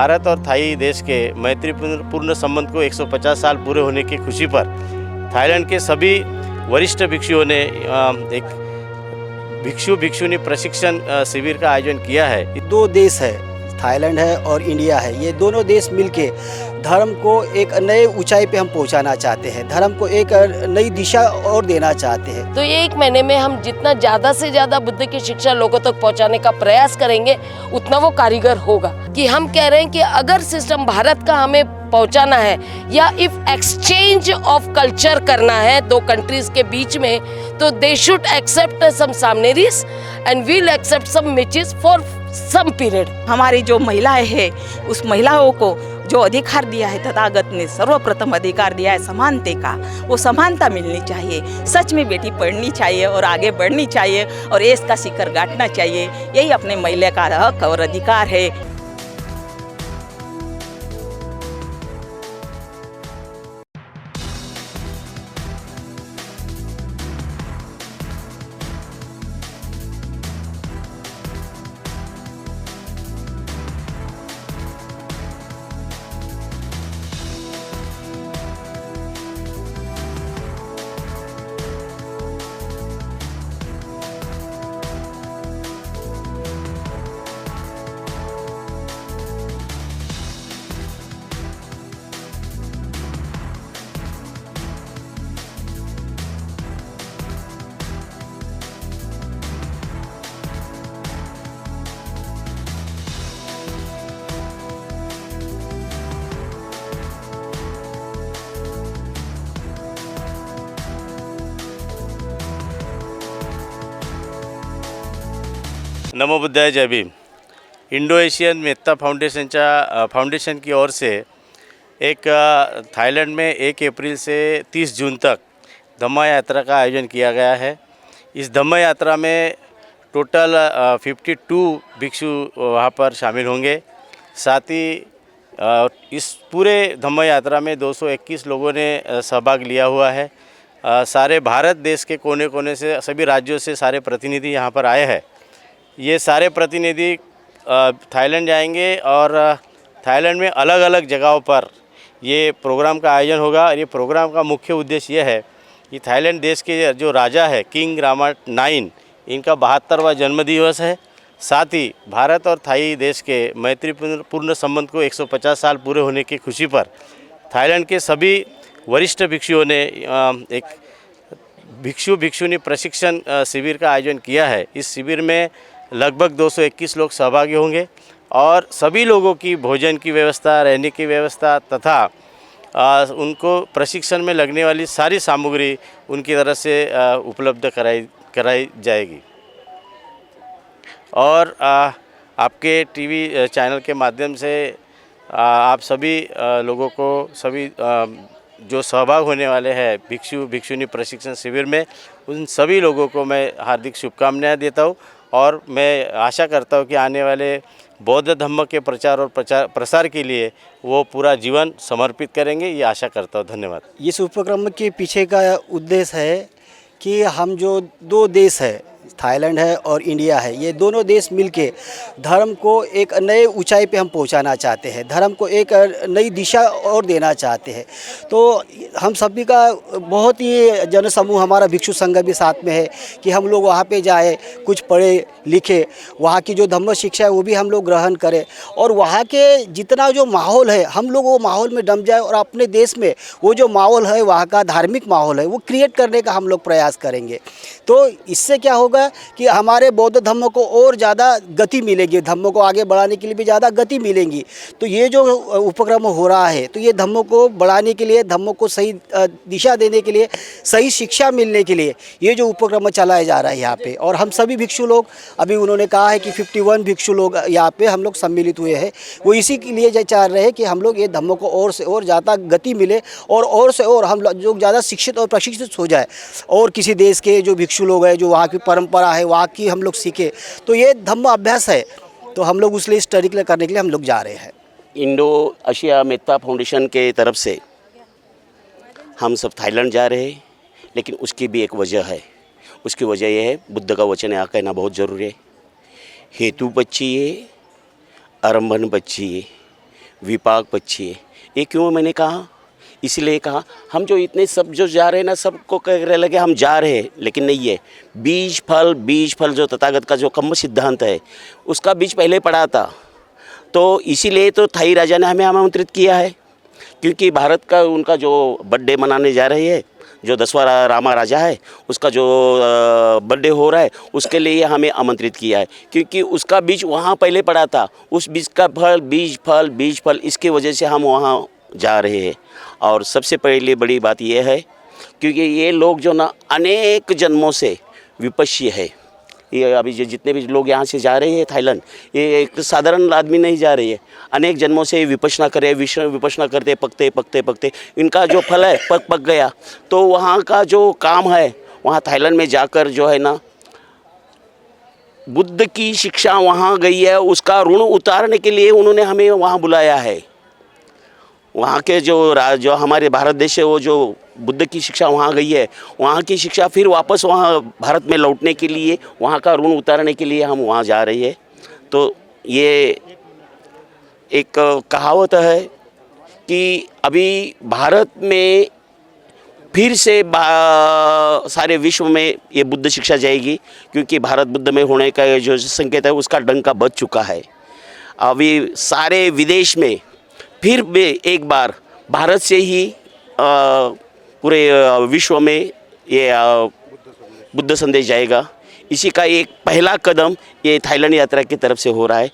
भारत और थाई देश के मैत्रीपूर्ण संबंध को 150 साल पूरे होने की खुशी पर थाईलैंड के सभी वरिष्ठ भिक्षुओं ने एक भिक्षुनी प्रशिक्षण शिविर का आयोजन किया है। दो देश है, थाईलैंड है और इंडिया है। ये दोनों देश मिलके धर्म को एक नए ऊंचाई पे हम पहुंचाना चाहते हैं, धर्म को एक नई दिशा और देना चाहते हैं। तो ये 1 महीने में हम जितना ज़्यादा से ज़्यादा बुद्ध की शिक्षा लोगों तक पहुंचाने का प्रयास करेंगे उतना वो कारीगर होगा। कि हम कह रहे हैं कि अगर सिस्टम भारत का हमें पहुंचाना है या इफ एक्सचेंज ऑफ कल्चर करना है दो कंट्रीज के बीच में, तो they should accept some samaneris and we'll accept some मिचेस फॉर सम पीरियड। हमारी जो महिलाएं हैं उस महिलाओं को जो अधिकार दिया है, तथागत ने सर्वप्रथम अधिकार दिया है समानते का, वो समानता मिलनी चाहिए। सच में बेटी पढ़नी चाहिए और आगे बढ़नी चाहिए और देश का शिखर गांठना चाहिए। यही अपने महिला का हक और अधिकार है। नमो बुद्धाय जय Bhim. Indo Asian Metta foundation की ओर से एक थाईलैंड में 1 अप्रैल से 30 जून तक धम्मा यात्रा का आयोजन किया गया है। इस धम्मा यात्रा में टोटल 52 भिक्षु वहाँ पर शामिल होंगे। साथ ही इस पूरे धम्मा यात्रा में 221 लोगों ने सहभाग लिया हुआ है। सारे भारत देश के कोने कोने से, सभी राज्यों से सारे प्रतिनिधि यहाँ पर आए हैं। ये सारे प्रतिनिधि थाईलैंड जाएंगे और थाईलैंड में अलग अलग जगहों पर ये प्रोग्राम का आयोजन होगा। और ये प्रोग्राम का मुख्य उद्देश्य ये है कि थाईलैंड देश के जो राजा है किंग रामा 9, इनका 72वां जन्मदिवस है। साथ ही भारत और थाई देश के मैत्रीपूर्ण संबंध को 150 साल पूरे होने की खुशी पर थाईलैंड के सभी वरिष्ठ भिक्षुओं ने एक भिक्षुनी प्रशिक्षण शिविर का आयोजन किया है। इस शिविर में लगभग 221 लोग सहभागी होंगे और सभी लोगों की भोजन की व्यवस्था, रहने की व्यवस्था तथा उनको प्रशिक्षण में लगने वाली सारी सामग्री उनकी तरफ से उपलब्ध कराई जाएगी। और आपके टीवी चैनल के माध्यम से आप सभी लोगों को, सभी जो सहभाग होने वाले हैं भिक्षुनी प्रशिक्षण शिविर में, उन सभी लोगों को मैं हार्दिक शुभकामनाएं देता हूं। और मैं आशा करता हूं कि आने वाले बौद्ध धम्म के प्रचार और प्रसार के लिए वो पूरा जीवन समर्पित करेंगे, ये आशा करता हूं। धन्यवाद। इस उपक्रम के पीछे का उद्देश्य है कि हम जो दो देश है, थाईलैंड है और इंडिया है, ये दोनों देश मिलके धर्म को एक नए ऊंचाई पे हम पहुंचाना चाहते हैं, धर्म को एक नई दिशा और देना चाहते हैं। तो हम सभी का बहुत ही जनसमूह, हमारा भिक्षु संघ भी साथ में है कि हम लोग वहाँ पे जाए, कुछ पढ़े लिखे, वहाँ की जो धम्म शिक्षा है वो भी हम लोग ग्रहण करें और वहाँ के जितना जो माहौल है हम लोग वो माहौल में डम जाए और अपने देश में वो जो माहौल है, वहाँ का धार्मिक माहौल है, वो क्रिएट करने का हम लोग प्रयास करेंगे। तो इससे क्या होगा कि हमारे बौद्ध धम्म को और ज़्यादा गति मिलेगी, धम्म को आगे बढ़ाने के लिए भी ज़्यादा गति मिलेगी। तो ये जो उपक्रम हो रहा है, तो ये धम्म को बढ़ाने के लिए, धम्म को सही दिशा देने के लिए, सही शिक्षा मिलने के लिए ये जो उपक्रम चलाया जा रहा है यहाँ पे। और हम सभी भिक्षु लोग, अभी उन्होंने कहा है कि 51 भिक्षु लोग यहाँ पे हम लोग सम्मिलित हुए हैं, वो इसी के लिए चाह रहे हैं कि हम लोग ये धम्म को और से और ज़्यादा गति मिले और से और हम लोग ज़्यादा शिक्षित और प्रशिक्षित हो जाए और किसी देश के जो भिक्षु लोग हैं, जो वहाँ की परंपरा है, वहाँ की हम लोग सीखे। तो ये धम्म अभ्यास है, तो हम लोग उसलिए स्टडी करने के लिए हम लोग जा रहे हैं। इंडो एशिया मेत्ता फाउंडेशन के तरफ से हम सब थाईलैंड जा रहे हैं, लेकिन उसकी भी एक वजह है। उसकी वजह यह है, बुद्ध का वचन यहाँ कहना बहुत ज़रूरी है। हेतु बच्ची है, आरंभन बच्ची है। विपाक पक्षी है। ये क्यों मैंने कहा, इसलिए कहा हम जो इतने सब जो जा रहे हैं ना, सबको कह रहे लगे हम जा रहे हैं, लेकिन नहीं है। बीज फल जो तथागत का जो कम्म सिद्धांत है उसका बीज पहले पड़ा था। तो इसीलिए तो थाई राजा ने हमें आमंत्रित किया है, क्योंकि भारत का उनका जो बर्थडे मनाने जा रही है, जो 10वां रामा राजा है उसका जो बर्थडे हो रहा है, उसके लिए हमें आमंत्रित किया है, क्योंकि उसका बीज वहाँ पहले पड़ा था। उस बीज का फल बीज फल इसके वजह से हम वहाँ जा रहे हैं। और सबसे पहले बड़ी बात यह है, क्योंकि ये लोग जो ना अनेक जन्मों से विपश्य है। ये अभी जितने भी लोग यहाँ से जा रहे हैं थाईलैंड, ये एक साधारण आदमी नहीं जा रही है, अनेक जन्मों से विपश्यना करे, विपश्यना करते पकते इनका जो फल है पक गया। तो वहाँ का जो काम है, वहाँ थाईलैंड में जाकर जो है ना, बुद्ध की शिक्षा वहाँ गई है, उसका ऋण उतारने के लिए उन्होंने हमें वहाँ बुलाया है। वहाँ के जो हमारे भारत देश है, वो जो बुद्ध की शिक्षा वहाँ गई है, वहाँ की शिक्षा फिर वापस वहाँ भारत में लौटने के लिए, वहाँ का ऋण उतारने के लिए हम वहाँ जा रही है। तो ये एक कहावत है कि अभी भारत में फिर से सारे विश्व में ये बुद्ध शिक्षा जाएगी, क्योंकि भारत बुद्ध में होने का जो संकेत है उसका डंका बज चुका है। अभी सारे विदेश में फिर भी एक बार भारत से ही पूरे विश्व में ये बुद्ध संदेश जाएगा। इसी का एक पहला कदम ये थाईलैंड यात्रा की तरफ से हो रहा है।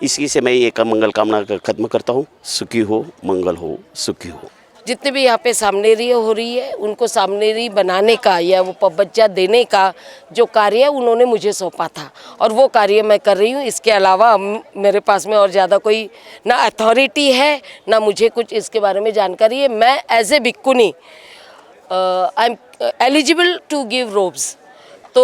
इसी से मैं एक मंगल कामना खत्म करता हूँ। सुखी हो, मंगल हो, सुखी हो। जितने भी यहाँ पे सामनेरी हो रही है, उनको सामनेरी बनाने का या वो पबज्जा देने का जो कार्य है उन्होंने मुझे सौंपा था, और वो कार्य मैं कर रही हूँ। इसके अलावा मेरे पास में और ज़्यादा कोई ना अथॉरिटी है, ना मुझे कुछ इसके बारे में जानकारी है। मैं as a bhikkhuni I am eligible to give robes, तो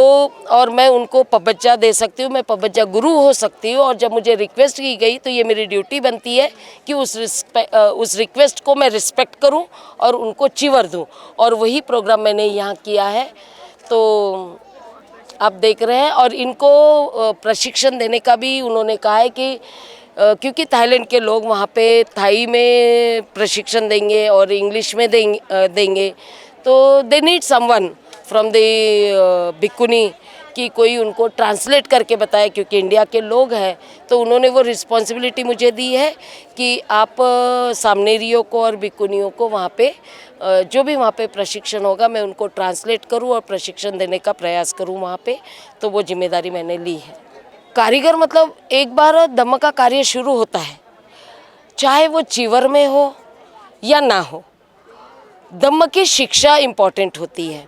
और मैं उनको पबज्जा दे सकती हूँ, मैं पबज्जा गुरु हो सकती हूँ। और जब मुझे रिक्वेस्ट की गई तो ये मेरी ड्यूटी बनती है कि उस रिक्वेस्ट को मैं रिस्पेक्ट करूँ और उनको चिवर दूँ, और वही प्रोग्राम मैंने यहाँ किया है। तो आप देख रहे हैं, और इनको प्रशिक्षण देने का भी उन्होंने कहा है कि क्योंकि थाईलैंड के लोग वहाँ पे थाई में प्रशिक्षण देंगे और इंग्लिश में देंगे, तो they need someone from the bhikkhuni कि कोई उनको ट्रांसलेट करके बताए, क्योंकि इंडिया के लोग हैं। तो उन्होंने वो रिस्पॉन्सिबिलिटी मुझे दी है कि आप सामनेरियों को और भिक्खुनियों को वहाँ पे जो भी वहाँ पे प्रशिक्षण होगा मैं उनको ट्रांसलेट करूँ और प्रशिक्षण देने का प्रयास करूँ वहाँ पे। तो वो जिम्मेदारी मैंने ली है। कारीगर मतलब एक बार धम्म का कार्य शुरू होता है, चाहे वो चीवर में हो या ना हो, धम्म की शिक्षा इम्पॉर्टेंट होती है।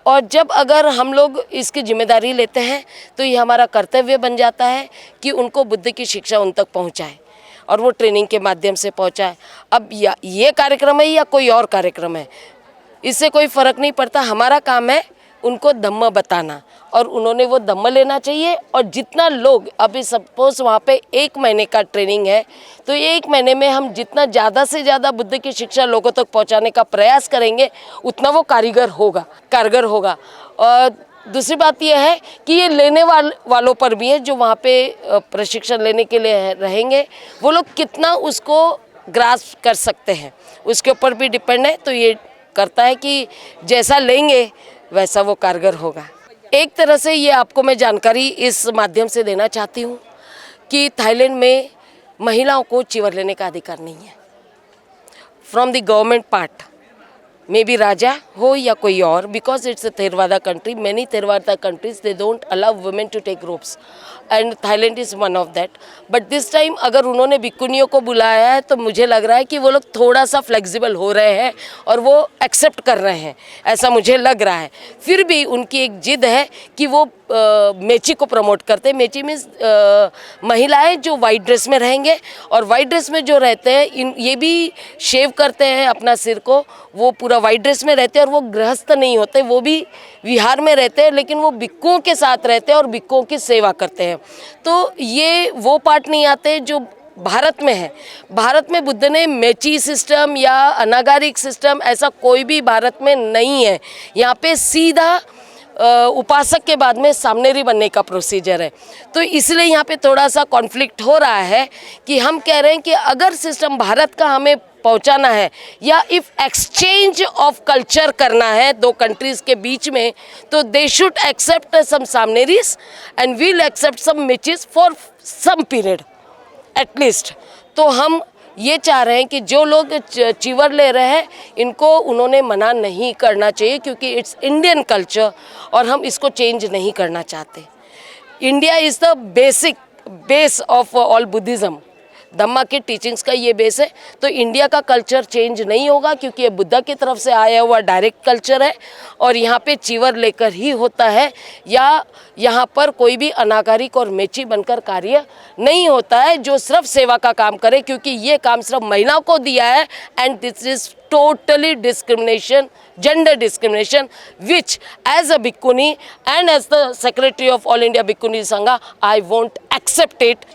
और जब अगर हम लोग इसकी जिम्मेदारी लेते हैं तो ये हमारा कर्तव्य बन जाता है कि उनको बुद्ध की शिक्षा उन तक पहुंचाए, और वो ट्रेनिंग के माध्यम से पहुंचाए। अब ये कार्यक्रम है या कोई और कार्यक्रम है, इससे कोई फ़र्क नहीं पड़ता। हमारा काम है उनको धम्म बताना, और उन्होंने वो धम्म लेना चाहिए। और जितना लोग अभी सपोज वहाँ पे 1 महीने का ट्रेनिंग है, तो ये 1 महीने में हम जितना ज़्यादा से ज़्यादा बुद्ध की शिक्षा लोगों तक पहुँचाने का प्रयास करेंगे, उतना वो कारगर होगा। और दूसरी बात यह है कि ये लेने वालों पर भी है, जो वहाँ पे प्रशिक्षण लेने के लिए रहेंगे, वो लोग कितना उसको ग्रास्प कर सकते हैं, उसके ऊपर भी डिपेंड है। तो ये करता है कि जैसा लेंगे वैसा वो कारगर होगा। एक तरह से ये आपको मैं जानकारी इस माध्यम से देना चाहती हूँ कि थाईलैंड में महिलाओं को चिवर लेने का अधिकार नहीं है from the government part, may be राजा हो या कोई और, because it's a Theravada country. Many Theravada countries they don't allow women to take robes, and Thailand is one of that. But this time अगर उन्होंने भिक्खुनियों को बुलाया है तो मुझे लग रहा है कि वो लोग थोड़ा सा फ्लेक्सिबल हो रहे हैं और वो एक्सेप्ट कर रहे हैं, ऐसा मुझे लग रहा है। फिर भी उनकी एक जिद है कि वो मेची को प्रमोट करते हैं। मेची मीन्स महिलाएं जो वाइट ड्रेस में रहेंगे, और वाइट ड्रेस में जो रहते हैं ये भी शेव करते हैं अपना सिर को, वो पूरा वाइट ड्रेस में रहते हैं, और वो गृहस्थ नहीं होते, वो भी विहार में रहते हैं, लेकिन वो भिक्खुओं के साथ रहते हैं और भिक्खुओं की सेवा करते हैं। तो ये वो पार्ट नहीं आते जो भारत में है। भारत में बुद्ध ने मेची सिस्टम या अनागारिक सिस्टम ऐसा कोई भी भारत में नहीं है। यहाँ पे सीधा उपासक के बाद में सामनेरी बनने का प्रोसीजर है। तो इसलिए यहाँ पे थोड़ा सा कॉन्फ्लिक्ट हो रहा है कि हम कह रहे हैं कि अगर सिस्टम भारत का हमें पहुंचाना है या इफ़ एक्सचेंज ऑफ कल्चर करना है दो कंट्रीज़ के बीच में, तो they should accept some samaneris and we'll accept some मिचेस फॉर सम पीरियड एटलीस्ट। तो हम ये चाह रहे हैं कि जो लोग चीवर ले रहे हैं इनको उन्होंने मना नहीं करना चाहिए, क्योंकि इट्स इंडियन कल्चर और हम इसको चेंज नहीं करना चाहते। India is the base of all Buddhism. Dhamma की टीचिंग्स का ये बेस है। तो इंडिया का कल्चर चेंज नहीं होगा, क्योंकि ये बुद्धा की तरफ से आया हुआ डायरेक्ट कल्चर है और यहाँ पे चीवर लेकर ही होता है, या यहाँ पर कोई भी अनागरिक और मेची बनकर कार्य नहीं होता है जो सिर्फ सेवा का काम करे, क्योंकि ये काम सिर्फ महिलाओं को दिया है। And this is totally discrimination, gender discrimination, which as a Bhikkhuni and as the secretary of All India Bhikkhuni Sangha, I won't accept it.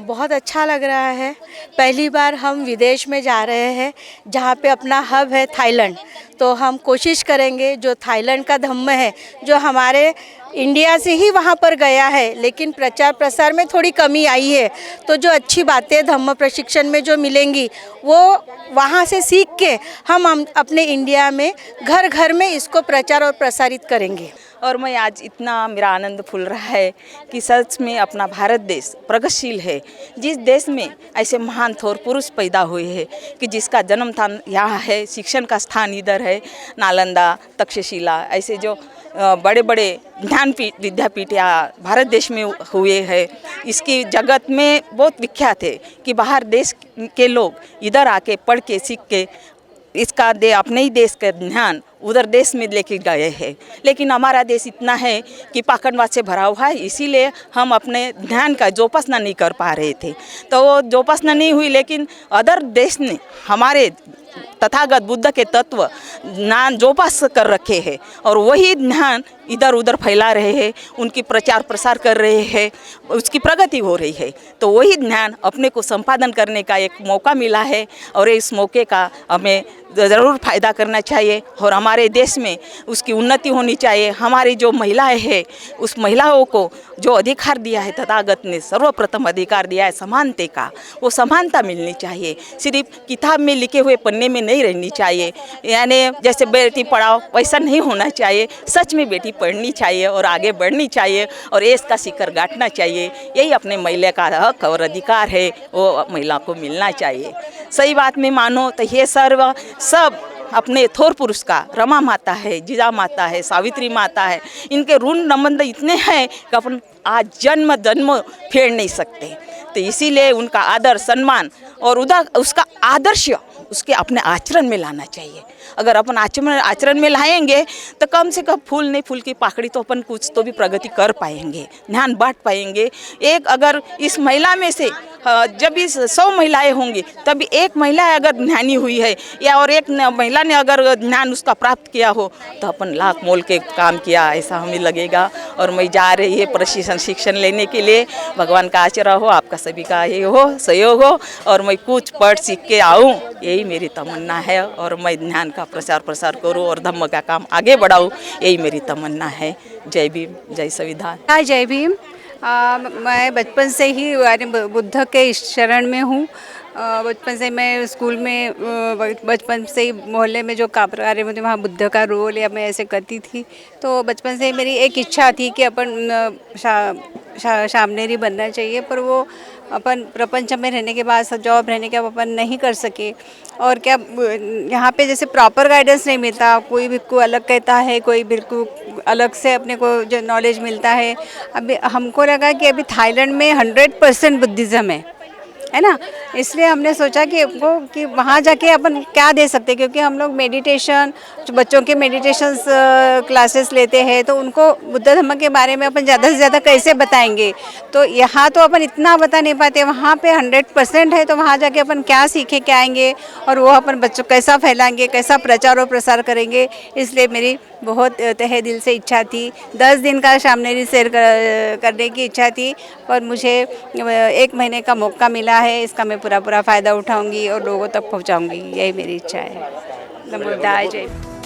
बहुत अच्छा लग रहा है। पहली बार हम विदेश में जा रहे हैं जहाँ पे अपना हब है थाईलैंड, तो हम कोशिश करेंगे जो थाईलैंड का धम्म है जो हमारे इंडिया से ही वहाँ पर गया है, लेकिन प्रचार प्रसार में थोड़ी कमी आई है, तो जो अच्छी बातें धम्म प्रशिक्षण में जो मिलेंगी वो वहाँ से सीख के हम अपने इंडिया में घर घर में इसको प्रचार और प्रसारित करेंगे। और मैं आज इतना मेरा आनंद फूल रहा है कि सच में अपना भारत देश प्रगतिशील है, जिस देश में ऐसे महान थोर पुरुष पैदा हुए हैं कि जिसका जन्म स्थान यहाँ है, शिक्षण का स्थान इधर है, नालंदा, तक्षशिला, ऐसे जो बड़े बड़े ज्ञानपीठ विद्यापीठ यहाँ भारत देश में हुए हैं। इसकी जगत में बहुत विख्यात है कि बाहर देश के लोग इधर आके पढ़ के सीख के इसका अपने ही देश का ध्यान उधर देश में लेके गए हैं। लेकिन हमारा देश इतना है कि पाखंडवाद से भरा हुआ है, इसीलिए हम अपने ध्यान का जोपासना नहीं कर पा रहे थे। तो वो जोपासना नहीं हुई, लेकिन अदर देश ने हमारे तथागत बुद्ध के तत्व ज्ञान जोपास कर रखे हैं और वही ध्यान इधर उधर फैला रहे हैं, उनकी प्रचार प्रसार कर रहे हैं, उसकी प्रगति हो रही है। तो वही ध्यान अपने को संपादन करने का एक मौका मिला है और इस मौके का हमें ज़रूर फ़ायदा करना चाहिए और हमारे देश में उसकी उन्नति होनी चाहिए। हमारी जो महिलाएं हैं उस महिलाओं को जो अधिकार दिया है तथागत ने, सर्वप्रथम अधिकार दिया है समानते का, वो समानता मिलनी चाहिए। सिर्फ किताब में लिखे हुए पन्ने में नहीं रहनी चाहिए, यानी जैसे बेटी पढ़ाओ वैसा नहीं होना चाहिए। सच में बेटी पढ़नी चाहिए और आगे बढ़नी चाहिए और देश का शिखर गांठना चाहिए। यही अपने महिला का हक और अधिकार है, वो महिला को मिलना चाहिए। सही बात में मानो तो ये सब अपने थोर पुरुष का, रमा माता है, जिजा माता है, सावित्री माता है, इनके ऋण नमन इतने हैं कि अपन आज जन्म जन्म फेर नहीं सकते। तो इसीलिए उनका आदर सम्मान और उधर उसका आदर्श उसके अपने आचरण में लाना चाहिए। अगर अपन आचरण में लाएंगे तो कम से कम फूल नहीं फूल की पाकड़ी तो अपन कुछ तो भी प्रगति कर पाएंगे, ध्यान बांट पाएंगे। एक अगर इस महिला में से जब इस 100 महिलाएं होंगी तभी एक महिला अगर ज्ञानी हुई है या और एक महिला ने अगर ज्ञान उसका प्राप्त किया हो तो अपन लाख मोल के काम किया ऐसा हमें लगेगा। और मैं जा रही है प्रशिक्षण शिक्षण लेने के लिए। भगवान का आशीर्वाद हो, आपका सभी का ये हो, सहयोग हो और मैं कुछ पढ़ सीख के आऊँ, यही मेरी तमन्ना है। और मैं ज्ञान का प्रचार प्रसार करूँ और धम्म का काम आगे बढ़ाऊँ, यही मेरी तमन्ना है। जय भीम, जय संविधान। जय भीम। मैं बचपन से ही यानी बुद्ध के शरण में हूँ। बचपन से मैं स्कूल में बचपन से ही मोहल्ले में जो कार्य होते वहाँ बुद्ध का रोल या मैं ऐसे करती थी। तो बचपन से मेरी एक इच्छा थी कि अपन सामनेरी बनना चाहिए, पर वो अपन प्रपंच में रहने के बाद जॉब रहने के बाद अपन नहीं कर सके। और क्या यहाँ पे जैसे प्रॉपर गाइडेंस नहीं मिलता, कोई भिक्खु अलग कहता है, कोई भिक्खु अलग से अपने को जो नॉलेज मिलता है। अभी हमको लगा कि अभी थाईलैंड में 100% बुद्धिज़्म है ना, इसलिए हमने सोचा कि वहाँ जाके अपन क्या दे सकते हैं, क्योंकि हम लोग मेडिटेशन जो बच्चों के मेडिटेशन क्लासेस लेते हैं तो उनको बुद्ध धम्म के बारे में अपन ज़्यादा से ज़्यादा कैसे बताएंगे। तो यहाँ तो अपन इतना बता नहीं पाते, वहाँ पे 100% है, तो वहाँ जाके अपन क्या सीखे क्या आएंगे और वो अपन बच्चों कैसा फैलाएंगे, कैसा प्रचार और प्रसार करेंगे। इसलिए मेरी बहुत तहे दिल से इच्छा थी, 10 दिन का सामनेरी सैर करने की इच्छा थी, पर मुझे 1 महीने का मौका मिला है। इसका मैं पूरा फ़ायदा उठाऊंगी और लोगों तक पहुंचाऊंगी, यही मेरी इच्छा है। नमो बुद्धाय, जय।